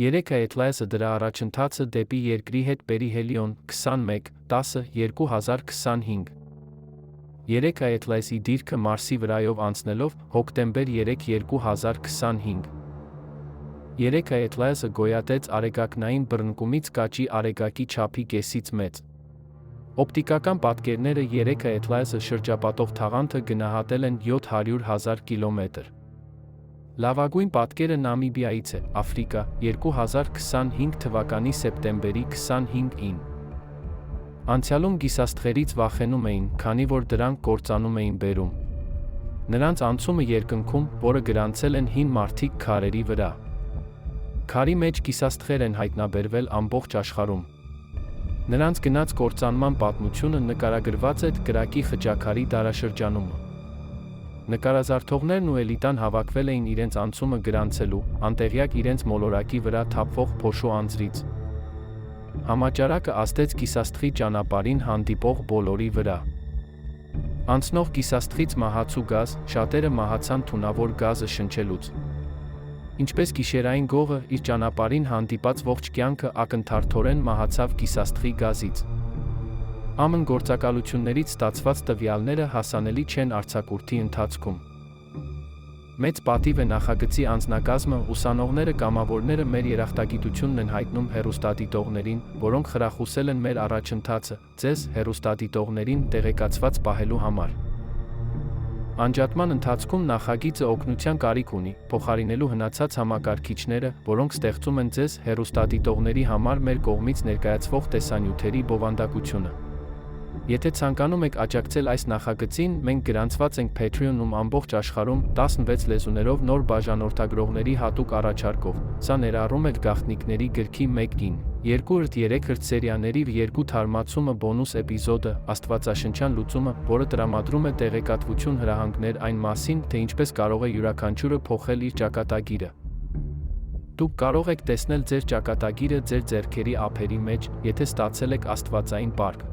3 Atlas-ը դրա առաջընթացը դեպի երկրի հետ բերի Helion 21-10-2025 3 Atlas-ի դիրքը Մարսի վրայով անցնելով հոկտեմբեր 3 2025 3 Atlas-ը գոյատեց արեգակնային բռնկումից կաճի արեգակի չափի կեսից մեծ։ Օպտիկական պատկերները 3 Atlas-ը շրջապատող թաղանթը գնահատել են 700,000 կիլոմետր։ Լավագույն պատկերը Նամիբիայից է, Աֆրիկա, 2025 թվականի սեպտեմբերի 25-ին։ Անցյալում գիսաստղերից վախենում էին, քանի որ դրանք կործանում էին բերում։ Նրանց անցումը երկնքում, որը գրանցել են հին մարդիկ քարերի վրա։ Քարի մեջ գիսաստղեր են հայտնաբերվել ամբողջ աշխարհում։ Նրանց գնաց կործանման պատմությունը նկարագրված է կրակի խճաքարի դարաշրջանում։ Նկարազարդողներն ու էլիտան հավաքվել էին իրենց անցումը գրանցելու, անտեղյակ իրենց մոլորակի վրա թափվող փոշու անձրից։ Համաճարակը ազդեց գիսաստղի ճանապարհին հանդիպող բոլորի վրա։ Անցնող գիսաստղից մահացու գազ, շատերը մահացան թունավոր գազը շնչելուց։ Ինչպես գիշերային գողը իր ճանապարհին հանդիպած ողջ կյանքը ակնթարթորեն մահացավ գիսաստղի գազից։ ԱՄՆ գործակալություններից ստացված տվյալները հասանելի չեն արձակուրդի ընթացքում։ Մեծ պատիվ է նախագծի անձնակազմը, ուսանողները կամավորները մեր երախտագիտությունն են հայտնում հեռուստադիտողներին, որոնք խրախուսել են մեր առաջընթացը, ձեզ, հեռուստադիտողներին, տեղեկացված պահելու համար։ Անջատման ընթացքում նախագիծը օգնության կարիք ունի, փոխարինելու հնացած համակարգիչները, որոնք ստեղծում են ձեզ, հեռուստադիտողների համար մեր կողմից ներկայացվող տեսանյութերի բովանդակությունը։ Եթե ցանկանում եք աջակցել այս նախագծին, մենք գրանցված ենք Patreon-ում ամբողջ աշխարհում 16 լեզուներով նոր բաժանորդագրողների հատուկ առաջարկով։ Սա ներառում է գաղտնիքների գրքի 1-ին, 2-3 սերիաների 2 թարմացումը բոնուս էպիզոդը, աստվածաշնչյան լուծումը, որը տրամադրում է տեղեկատվություն հրահանգներ այն մասին, թե ինչպես կարող է յուրաքանչյուրը փոխել իր ճակատագիրը։ Դուք կարող եք տեսնել ձեր ճակատագիրը ձեր ձեռքերի ափերի մեջ, եթե ստացել եք աստվածային պարկ։